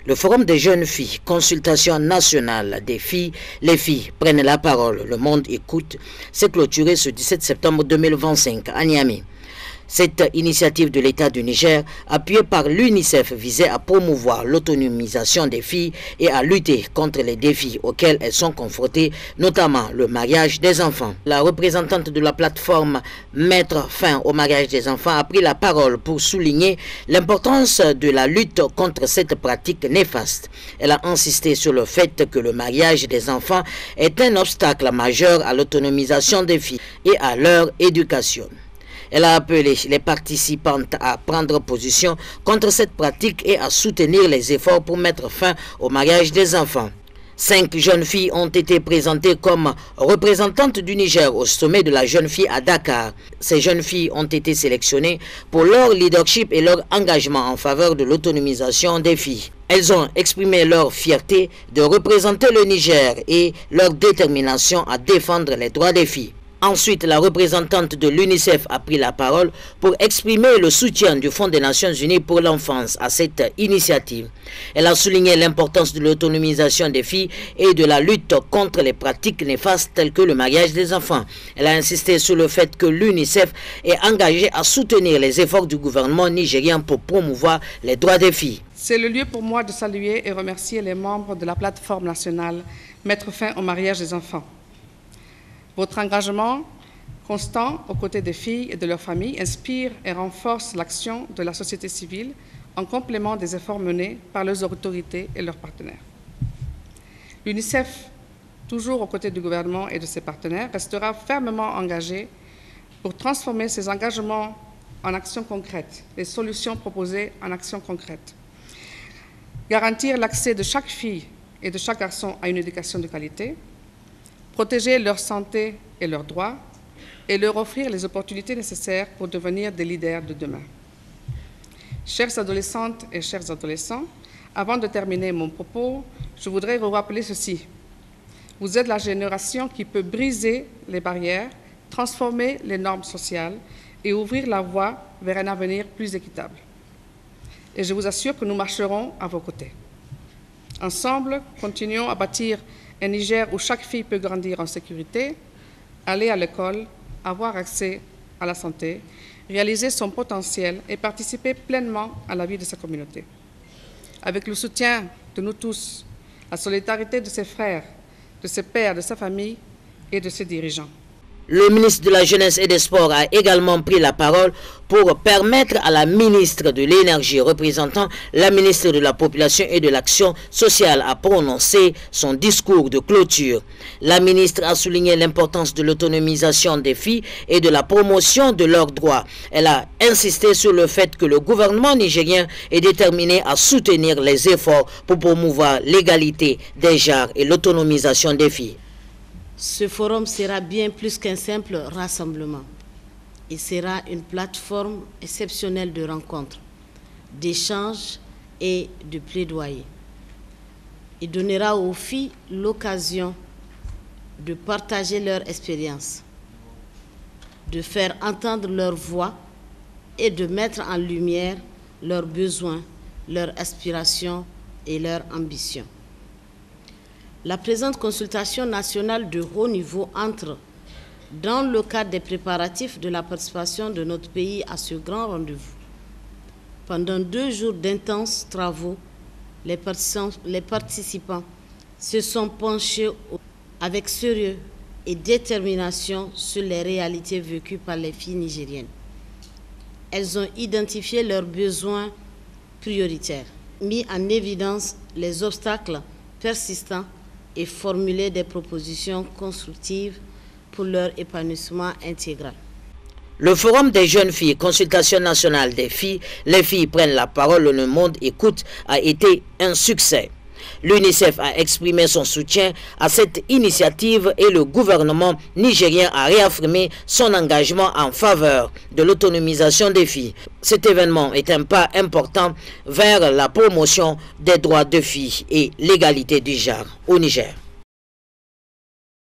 Le Forum des jeunes filles, consultation nationale des filles, les filles prennent la parole, le monde écoute, s'est clôturé ce 17 septembre 2025 à Niamey. Cette initiative de l'État du Niger, appuyée par l'UNICEF, visait à promouvoir l'autonomisation des filles et à lutter contre les défis auxquels elles sont confrontées, notamment le mariage des enfants. La représentante de la plateforme Mettre fin au mariage des enfants a pris la parole pour souligner l'importance de la lutte contre cette pratique néfaste. Elle a insisté sur le fait que le mariage des enfants est un obstacle majeur à l'autonomisation des filles et à leur éducation. Elle a appelé les participantes à prendre position contre cette pratique et à soutenir les efforts pour mettre fin au mariage des enfants. 5 jeunes filles ont été présentées comme représentantes du Niger au sommet de la jeune fille à Dakar. Ces jeunes filles ont été sélectionnées pour leur leadership et leur engagement en faveur de l'autonomisation des filles. Elles ont exprimé leur fierté de représenter le Niger et leur détermination à défendre les droits des filles. Ensuite, la représentante de l'UNICEF a pris la parole pour exprimer le soutien du Fonds des Nations Unies pour l'enfance à cette initiative. Elle a souligné l'importance de l'autonomisation des filles et de la lutte contre les pratiques néfastes telles que le mariage des enfants. Elle a insisté sur le fait que l'UNICEF est engagée à soutenir les efforts du gouvernement nigérien pour promouvoir les droits des filles. C'est le lieu pour moi de saluer et remercier les membres de la plateforme nationale Mettre fin au mariage des enfants. Votre engagement constant aux côtés des filles et de leurs familles inspire et renforce l'action de la société civile en complément des efforts menés par leurs autorités et leurs partenaires. L'UNICEF, toujours aux côtés du gouvernement et de ses partenaires, restera fermement engagée pour transformer ces engagements en actions concrètes, les solutions proposées en actions concrètes. Garantir l'accès de chaque fille et de chaque garçon à une éducation de qualité, protéger leur santé et leurs droits et leur offrir les opportunités nécessaires pour devenir des leaders de demain. Chères adolescentes et chers adolescents, avant de terminer mon propos, je voudrais vous rappeler ceci. Vous êtes la génération qui peut briser les barrières, transformer les normes sociales et ouvrir la voie vers un avenir plus équitable. Et je vous assure que nous marcherons à vos côtés. Ensemble, continuons à bâtir un Niger où chaque fille peut grandir en sécurité, aller à l'école, avoir accès à la santé, réaliser son potentiel et participer pleinement à la vie de sa communauté. Avec le soutien de nous tous, la solidarité de ses frères, de ses pères, de sa famille et de ses dirigeants. Le ministre de la Jeunesse et des Sports a également pris la parole pour permettre à la ministre de l'Énergie, représentant la ministre de la Population et de l'Action sociale, à prononcer son discours de clôture. La ministre a souligné l'importance de l'autonomisation des filles et de la promotion de leurs droits. Elle a insisté sur le fait que le gouvernement nigérien est déterminé à soutenir les efforts pour promouvoir l'égalité des genres et l'autonomisation des filles. Ce forum sera bien plus qu'un simple rassemblement. Il sera une plateforme exceptionnelle de rencontres, d'échanges et de plaidoyer. Il donnera aux filles l'occasion de partager leur expérience, de faire entendre leur voix et de mettre en lumière leurs besoins, leurs aspirations et leurs ambitions. La présente consultation nationale de haut niveau entre dans le cadre des préparatifs de la participation de notre pays à ce grand rendez-vous. Pendant 2 jours d'intenses travaux, les participants se sont penchés avec sérieux et détermination sur les réalités vécues par les filles nigériennes. Elles ont identifié leurs besoins prioritaires, mis en évidence les obstacles persistants et formulé des propositions constructives pour leur épanouissement intégral. Le Forum des jeunes filles, consultation nationale des filles, les filles prennent la parole, le monde écoute, a été un succès. L'UNICEF a exprimé son soutien à cette initiative et le gouvernement nigérien a réaffirmé son engagement en faveur de l'autonomisation des filles. Cet événement est un pas important vers la promotion des droits des filles et l'égalité du genre au Niger.